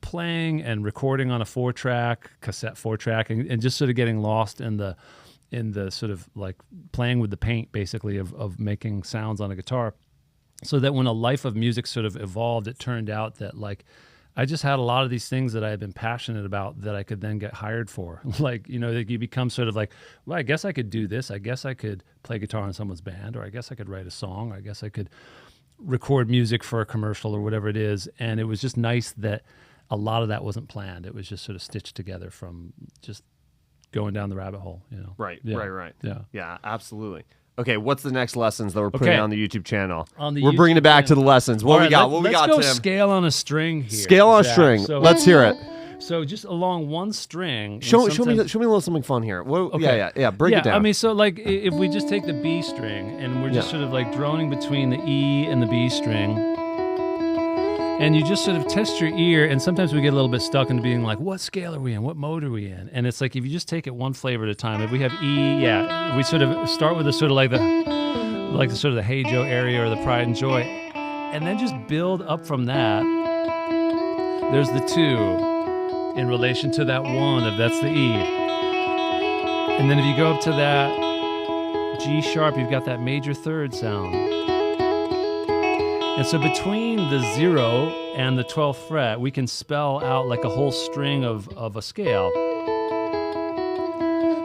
playing and recording on a 4-track, cassette 4-track, and just sort of getting lost in the sort of like playing with the paint, basically, of making sounds on a guitar. So that when a life of music sort of evolved, it turned out that like I just had a lot of these things that I had been passionate about that I could then get hired for. Like, that you become sort of like, well, I guess I could do this. I guess I could play guitar in someone's band, or I guess I could write a song, or I guess I could record music for a commercial or whatever it is. And it was just nice that a lot of that wasn't planned. It was just sort of stitched together from just going down the rabbit hole, Right, Yeah. right. Yeah. Yeah, absolutely. Okay, what's the next lessons that we're putting on the YouTube channel? We're bringing it back to the lessons. What we got? Let's go Tim? Scale on a string here. Scale on a string. So, let's hear it. So just along one string. Show me a little something fun here. Okay. Yeah. Break it down. I mean, so like if we just take the B string and we're just sort of like droning between the E and the B string, and you just sort of test your ear, and sometimes we get a little bit stuck into being like, what scale are we in? What mode are we in? And it's like if you just take it one flavor at a time. If we have E, we sort of start with the sort of like the sort of the Hey Joe area or the Pride and Joy, and then just build up from that. There's the 2 in relation to that 1, if that's the E. And then if you go up to that G sharp, you've got that major 3rd sound. And so between the 0 and the 12th fret, we can spell out like a whole string of a scale.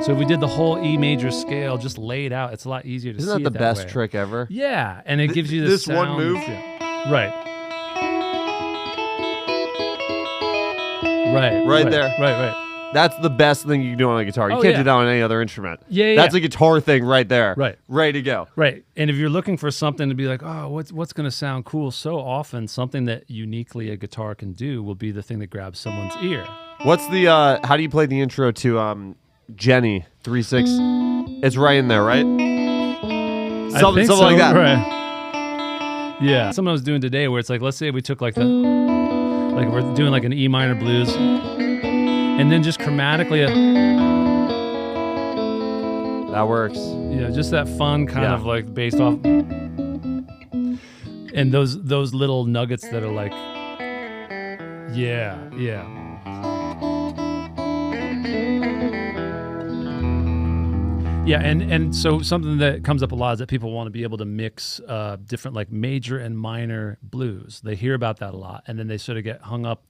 So if we did the whole E major scale just laid out, it's a lot easier to see it that way. Isn't that the best trick ever? Yeah, and it gives you this one sound. move? Right. Right there. Right. That's the best thing you can do on a guitar. You can't do that on any other instrument. Yeah. That's a guitar thing right there. Right. Ready to go. Right. And if you're looking for something to be like, oh, what's going to sound cool? So often something that uniquely a guitar can do will be the thing that grabs someone's ear. What's the, how do you play the intro to Jenny 3/6? It's right in there, right? Something like that. Right. Yeah. Something I was doing today where it's like, let's say we took like we're doing like an E minor blues, and then just chromatically, that works. Just that fun kind of like based off, and those little nuggets that are like, yeah. Yeah, and so something that comes up a lot is that people want to be able to mix different like major and minor blues. They hear about that a lot, and then they sort of get hung up.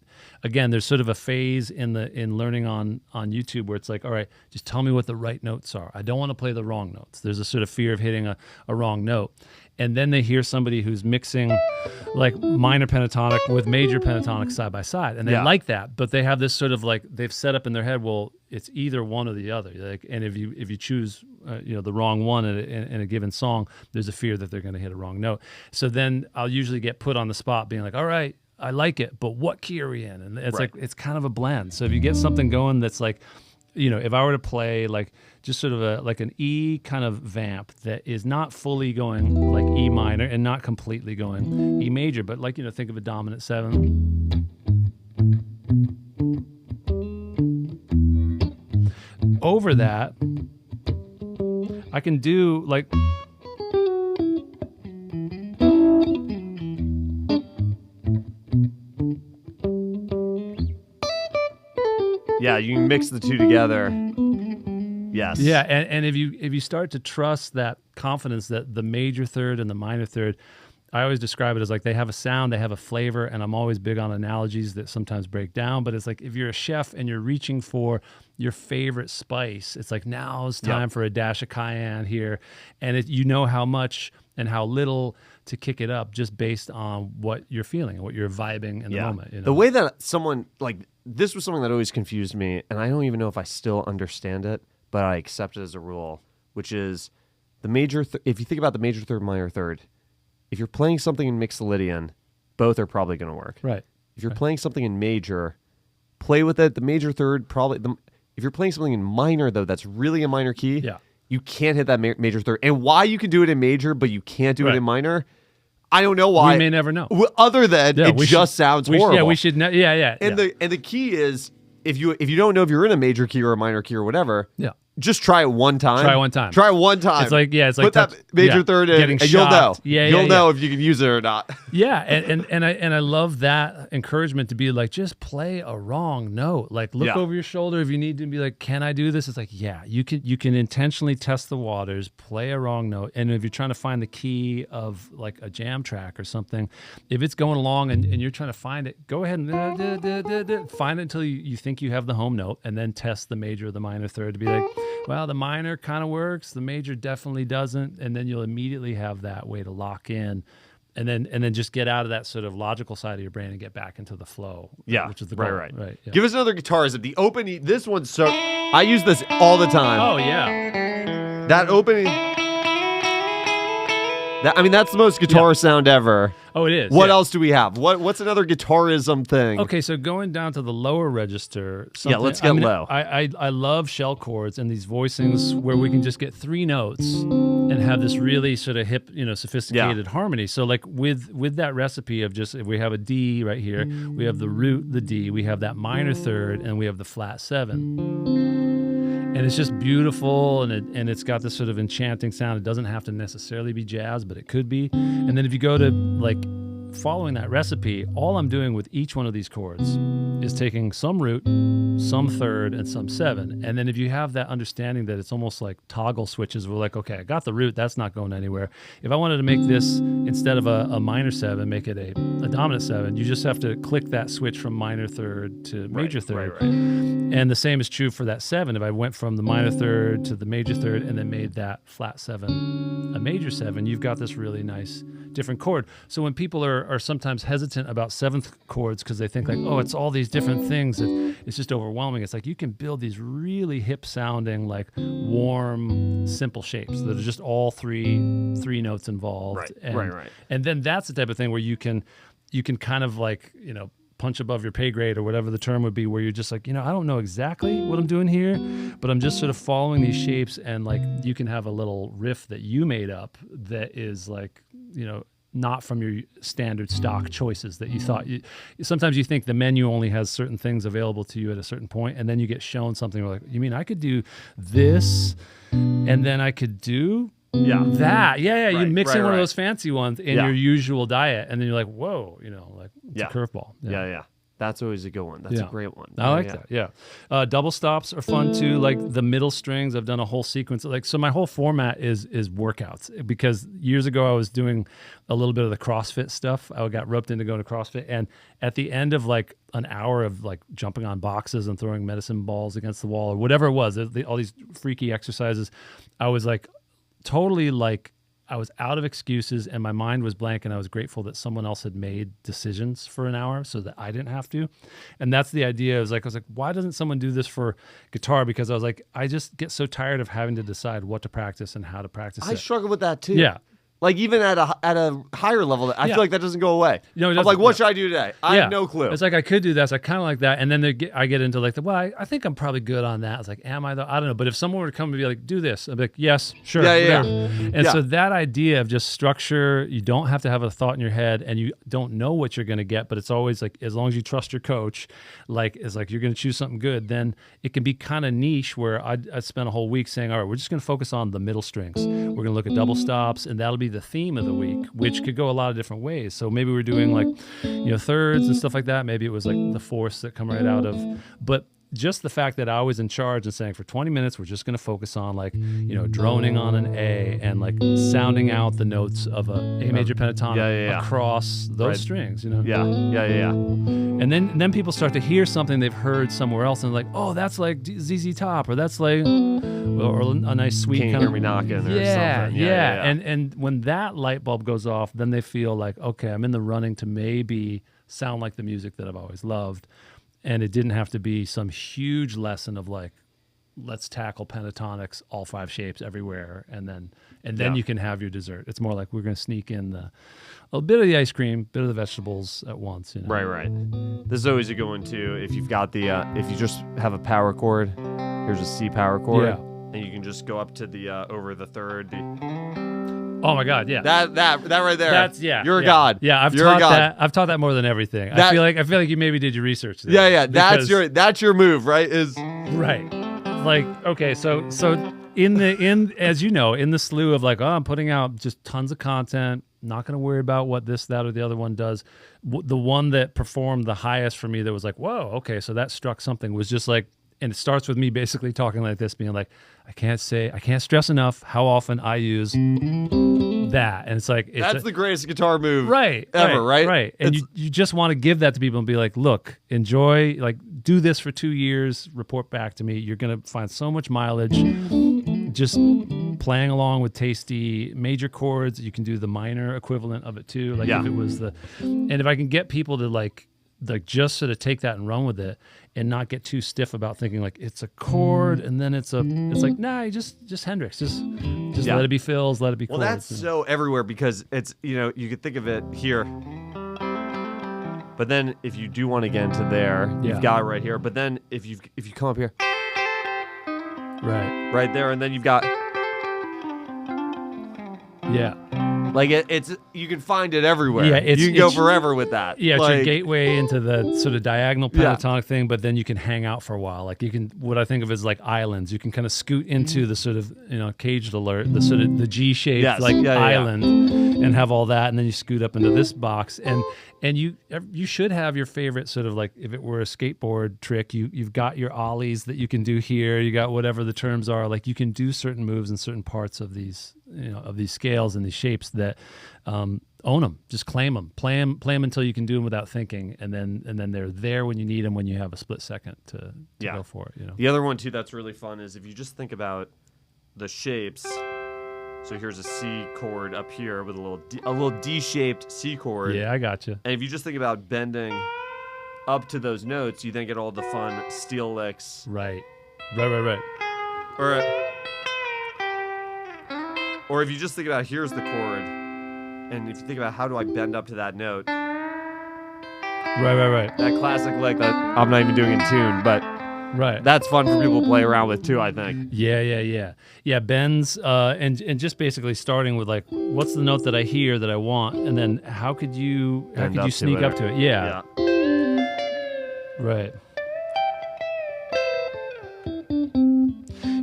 Again, there's sort of a phase in learning on YouTube where it's like, all right, just tell me what the right notes are. I don't want to play the wrong notes. There's a sort of fear of hitting a wrong note. And then they hear somebody who's mixing like minor pentatonic with major pentatonic side by side, and they like that, but they have this sort of like they've set up in their head, well, it's either one or the other. Like, and if you choose the wrong one in a given song, there's a fear that they're going to hit a wrong note. So then I'll usually get put on the spot, being like, all right, I like it, but what key are we in? And it's like it's kind of a blend. So if you get something going that's like, if I were to play like just sort of like an E kind of vamp that is not fully going like E minor and not completely going E major, but like, think of a dominant 7. Over that, I can do like... Yeah, you can mix the two together. Yes. Yeah, and if you start to trust that confidence that the major 3rd and the minor 3rd, I always describe it as like they have a sound, they have a flavor, and I'm always big on analogies that sometimes break down, but it's like if you're a chef and you're reaching for your favorite spice, it's like now's time for a dash of cayenne here, and you know how much and how little to kick it up just based on what you're feeling and what you're vibing in the moment. The way that someone, like, this was something that always confused me, and I don't even know if I still understand it, but I accept it as a rule, which is the major, if you think about the major 3rd, minor 3rd, if you're playing something in Mixolydian, both are probably going to work. Right. If you're playing something in major, play with it. The major 3rd probably... if you're playing something in minor, though, that's really a minor key, you can't hit that major 3rd. And why you can do it in major, but you can't do it in minor, I don't know why. We may never know. Other than it just sounds horrible. Yeah, we should know. Yeah. And the key is, if you don't know if you're in a major key or a minor key or whatever, just try it one time. Try one time. Try one time. It's like put that major third in, getting and you'll know. shocked. Yeah, you'll know if you can use it or not. Yeah, and I love that encouragement to be like, just play a wrong note. Like look over your shoulder if you need to, be like, can I do this? It's like, yeah, you can intentionally test the waters, play a wrong note, and if you're trying to find the key of like a jam track or something, if it's going along and you're trying to find it, go ahead and find it until you think you have the home note, and then test the major or the minor third to be like, well, the minor kind of works, the major definitely doesn't, and then you'll immediately have that way to lock in, and then just get out of that sort of logical side of your brain and get back into the flow. Yeah, which is the goal. right. Yeah. Give us another guitarism. The opening. This one's so. I use this all the time. Oh yeah, that opening. That's the most guitar sound ever. Oh, it is. What else do we have? What's another guitarism thing? Okay, so going down to the lower register. Let's get low. I love shell chords and these voicings where we can just get 3 notes and have this really sort of hip, sophisticated harmony. So like with that recipe of just, if we have a D right here, we have the root, the D, we have that minor third, and we have the flat 7. And it's just beautiful, and it's got this sort of enchanting sound. It doesn't have to necessarily be jazz, but it could be. And then if you go to like following that recipe, all I'm doing with each one of these chords is taking some root, some third, and some 7. And then if you have that understanding that it's almost like toggle switches, we're like, okay, I got the root, that's not going anywhere. If I wanted to make this, instead of a minor 7, make it a dominant 7, you just have to click that switch from minor third to major third. Right. And the same is true for that 7. If I went from the minor third to the major third and then made that flat 7 a major 7, you've got this really nice different chord. So when people are sometimes hesitant about 7th chords because they think like, oh, it's all these different things, it's just overwhelming. It's like you can build these really hip sounding, like warm, simple shapes that are just all three notes involved. Right. And then that's the type of thing where you can kind of like, punch above your pay grade or whatever the term would be, where you're just like, I don't know exactly what I'm doing here, but I'm just sort of following these shapes, and like you can have a little riff that you made up that is like, not from your standard stock choices that you thought. Sometimes you think the menu only has certain things available to you at a certain point, and then you get shown something where like, you mean I could do this, and then I could do that. You mix in one of those fancy ones in your usual diet, and then you're like, whoa, like it's a curveball. Yeah. That's always a good one. That's a great one. I like that. Yeah. Double stops are fun too. Like the middle strings, I've done a whole sequence. So my whole format is workouts, because years ago I was doing a little bit of the CrossFit stuff. I got roped into going to CrossFit, and at the end of like an hour of like jumping on boxes and throwing medicine balls against the wall or whatever it was, all these freaky exercises, I was like totally like, I was out of excuses and my mind was blank, and I was grateful that someone else had made decisions for an hour so that I didn't have to. And that's the idea. I was like, why doesn't someone do this for guitar? Because I was like, I just get so tired of having to decide what to practice and how to practice it. I struggle with that too. Yeah. Like even at a higher level, I feel like that doesn't go away. No, I'm like, what should I do today? I have no clue. It's like I could do that. So I kind of like that, and then I get into like I think I'm probably good on that. It's like, am I though? I don't know. But if someone were to come and be like, do this, I'd be like, yes, sure, whatever. And so that idea of just structure, you don't have to have a thought in your head, and you don't know what you're going to get, but it's always like, as long as you trust your coach, like it's like you're going to choose something good, then it can be kind of niche. Where I'd spend a whole week saying, all right, we're just going to focus on the middle strings. We're going to look at double stops, and that'll be the theme of the week, which could go a lot of different ways. So maybe we're doing like, thirds and stuff like that. Maybe it was like the fourths that come right out of, but just the fact that I was in charge and saying for 20 minutes, we're just going to focus on like, droning on an A and like sounding out the notes of a major pentatonic across those strings, Yeah. And then people start to hear something they've heard somewhere else and like, oh, that's like ZZ Top, or that's like, or a nice sweet Can't kind hear of me knocking or something. Yeah. And when that light bulb goes off, then they feel like, okay, I'm in the running to maybe sound like the music that I've always loved. And it didn't have to be some huge lesson of like, let's tackle pentatonics, all 5 shapes everywhere, and then you can have your dessert. It's more like we're going to sneak in a bit of the ice cream, bit of the vegetables at once. Right. This is always a good one too. If you've got if you just have a power chord, here's a C power chord, and you can just go up to the over the third. Oh my God! Yeah, that right there. That's You're a god. Yeah, I've taught that more than everything. I feel like you maybe did your research there. Yeah. That's your move, right? Right. like, okay, so in as you know, in the slew of like, oh, I'm putting out just tons of content, not going to worry about what this, that, or the other one does. The one that performed the highest for me that was like, whoa, okay, so that struck something was just like, and it starts with me basically talking like this, being like, I can't stress enough how often I use that. And it's like, that's the greatest guitar move right, ever, right? Right. And you just want to give that to people and be like, look, enjoy, like, do this for 2 years, report back to me. You're going to find so much mileage just playing along with tasty major chords. You can do the minor equivalent of it too. Like if it was and if I can get people to like just sort of take that and run with it and not get too stiff about thinking like it's a chord and then it's like, nah, you just Hendrix, just let it be fills, let it be chords. Well, that's so everywhere because it's, you could think of it here. But then if you do want to get into there, you've got it right here. But then if you come up here. Right there, and then you've got like it's you can find it everywhere. Yeah, you can go forever with that. Yeah, it's your gateway into the sort of diagonal pentatonic thing, but then you can hang out for a while. Like you can, what I think of as like islands. You can kind of scoot into the sort of caged alert, the sort of the G-shaped island, and have all that, and then you scoot up into this box, and you should have your favorite sort of like if it were a skateboard trick, you've got your ollies that you can do here. You got whatever the terms are. Like you can do certain moves in certain parts of these of these scales and these shapes that own them, just claim them, play them until you can do them without thinking, and then they're there when you need them when you have a split second to go for it. The other one too that's really fun is if you just think about the shapes. So here's a C chord up here with a little D-shaped C chord. Yeah, I got you. And if you just think about bending up to those notes, you then get all the fun steel licks. Right. Or if you just think about here's the chord, and if you think about how do I bend up to that note. Right. That classic lick that I'm not even doing in tune, but that's fun for people to play around with too, I think. Yeah, bends and just basically starting with like what's the note that I hear that I want, and then how could you sneak up to it? Yeah. Right.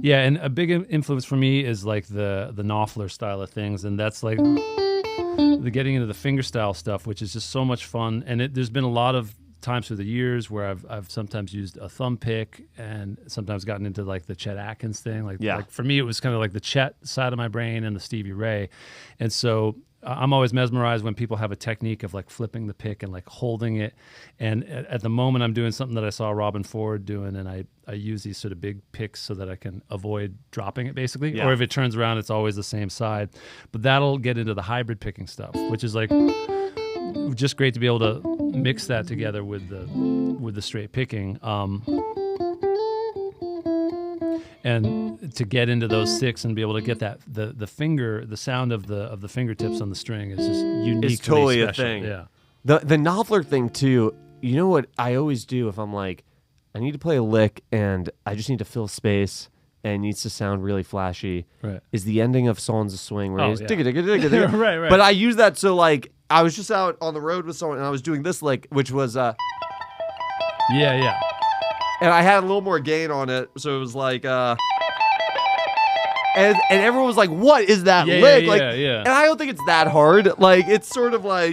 Yeah, and a big influence for me is like the Knopfler style of things, and that's like the getting into the fingerstyle stuff, which is just so much fun. And there's been a lot of times through the years where I've sometimes used a thumb pick and sometimes gotten into like the Chet Atkins thing. Like for me, it was kind of like the Chet side of my brain and the Stevie Ray. And so I'm always mesmerized when people have a technique of like flipping the pick and like holding it. And at the moment I'm doing something that I saw Robin Ford doing, and I use these sort of big picks so that I can avoid dropping it basically. Or if it turns around, it's always the same side. But that'll get into the hybrid picking stuff, which is like just great to be able to mix that together with the straight picking. And to get into those six and be able to get that the sound of the fingertips on the string is just unique. It's totally special. A thing. Yeah. The Knopfler thing too. You know what I always do if I'm like, I need to play a lick and I just need to fill space and it needs to sound really flashy. Right. Is the ending of Songs of Swing where he's digga digga digga digga. Right. But I use that so like I was just out on the road with someone and I was doing this lick, which was yeah. And I had a little more gain on it, so it was like, and everyone was like, "What is that lick?" And I don't think it's that hard. Like, it's sort of like,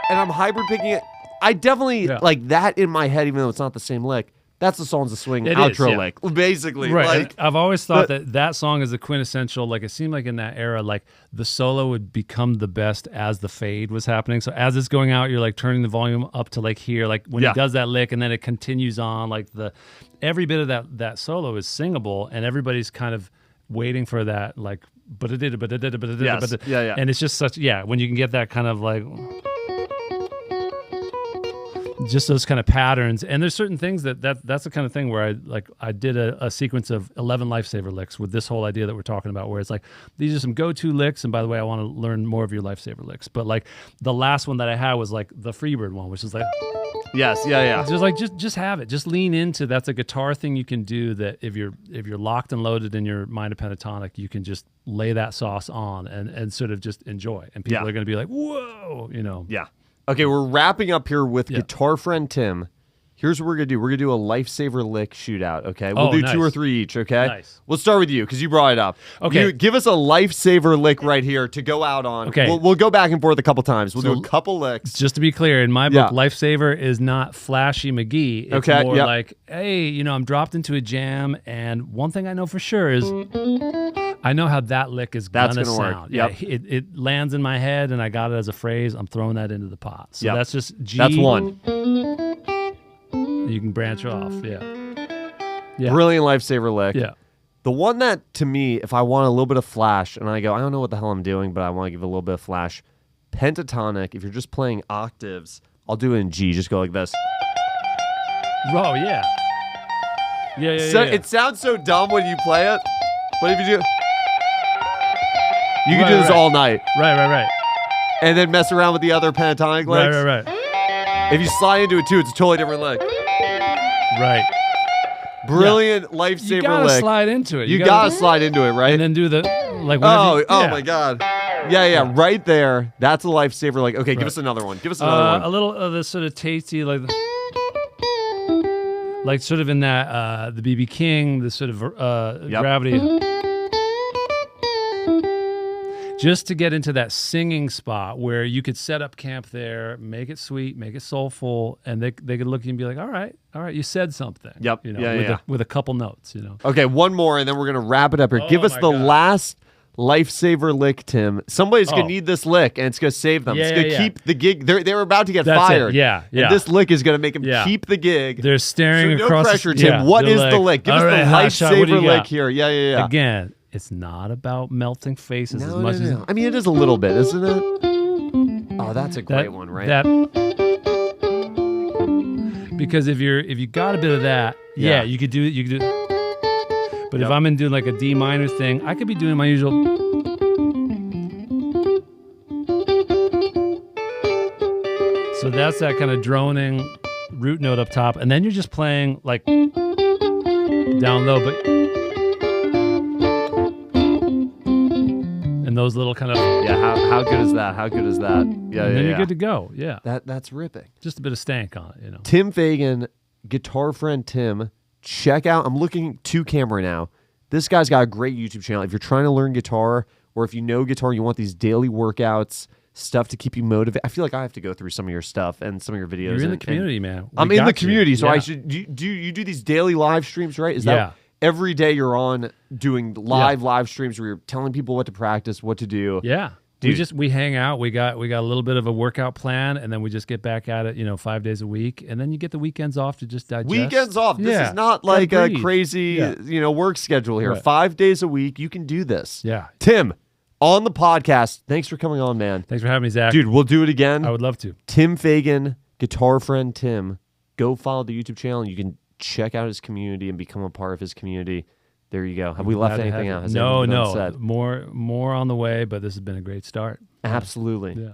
and I'm hybrid picking it. I definitely like that in my head, even though it's not the same lick. That's the Songs of Swing outro lick, basically. Right. Like, I've always thought that song is the quintessential. Like, it seemed like in that era, like the solo would become the best as the fade was happening. So as it's going out, you're like turning the volume up to like here, like when he does that lick, and then it continues on. Like every bit of that solo is singable, and everybody's kind of waiting for that. Like, and it's just such when you can get that kind of like. Just those kind of patterns, and there's certain things that's the kind of thing where I did a sequence of 11 Lifesaver licks with this whole idea that we're talking about, where it's like these are some go-to licks, and by the way, I want to learn more of your Lifesaver licks. But like the last one that I had was like the Freebird one, which is like just like just have it, just lean into that's a guitar thing you can do that if you're locked and loaded in your mind of pentatonic, you can just lay that sauce on and sort of just enjoy, and people are going to be like, whoa, Okay, we're wrapping up here with Guitar Friend Tim. Here's what we're going to do. We're going to do a lifesaver lick shootout, okay? We'll do nice. 2 or 3 each, okay? Nice. We'll start with you because you brought it up. Okay. Give us a lifesaver lick right here to go out on. Okay. We'll go back and forth a couple times. We'll do a couple licks. Just to be clear, in my book, Lifesaver is not flashy McGee. It's more like, hey, you know, I'm dropped into a jam, and one thing I know for sure is I know how that lick is going to sound. Yep. Yeah, it lands in my head, and I got it as a phrase. I'm throwing that into the pot. So that's just G. That's one. You can branch off, yeah. Brilliant lifesaver lick. Yeah. The one that, to me, if I want a little bit of flash, and I go, I don't know what the hell I'm doing, but I want to give a little bit of flash, pentatonic, if you're just playing octaves, I'll do it in G. Just go like this. Oh, yeah. So, it sounds so dumb when you play it, but if you do... You can do this all night. Right. And then mess around with the other pentatonic licks. Right. If you slide into it, too, it's a totally different lick. Right. Brilliant lifesaver lick. You gotta slide into it. You gotta slide into it, right? And then do the like. Oh my God. Yeah. Right there. That's a lifesaver lick. Okay, give us another one. Give us another one. A little of this sort of tasty, like sort of in that the BB King, the sort of gravity. Just to get into that singing spot where you could set up camp there, make it sweet, make it soulful, and they could look at you and be like, all right, you said something. Yep. You know, with a couple notes, you know. Okay, one more, and then we're going to wrap it up here. Give us the last lifesaver lick, Tim. Somebody's going to need this lick, and it's going to save them. It's going to keep the gig. They were about to get fired. Yeah. And this lick is going to make them keep the gig. They're staring across. No pressure, Tim. What is the lick? Give us the lifesaver lick here. Yeah. Again, it's not about melting faces as much as... I mean, it is a little bit, isn't it? Oh, that's a great one, right? Because if you got a bit of that, you could do it. But if I'm in doing like a D minor thing, I could be doing my usual... So that's that kind of droning root note up top. And then you're just playing like down low, but... And those little kind of... how good is that? And then you're good to go. Yeah. That's ripping. Just a bit of stank on it, you know. Tim Fagan, guitar friend Tim. Check out, I'm looking to camera now. This guy's got a great YouTube channel. If you're trying to learn guitar, or if you know guitar, you want these daily workouts, stuff to keep you motivated. I feel like I have to go through some of your stuff and some of your videos. You're in the community, man. I'm in the community, so I should... Do you do these daily live streams, right? Is that... Every day you're on doing live streams where you're telling people what to practice, what to do. Yeah. Dude. We hang out. We got a little bit of a workout plan, and then we just get back at it, 5 days a week. And then you get the weekends off to just digest. Weekends off. This is not like a crazy, work schedule here. Right. 5 days a week, you can do this. Yeah. Tim, on the podcast, thanks for coming on, man. Thanks for having me, Zach. Dude, we'll do it again. I would love to. Tim Fagan, guitar friend Tim. Go follow the YouTube channel. You can check out his community and become a part of his community. There you go. Have we left anything out? No. More on the way, but this has been a great start. Absolutely. Yeah.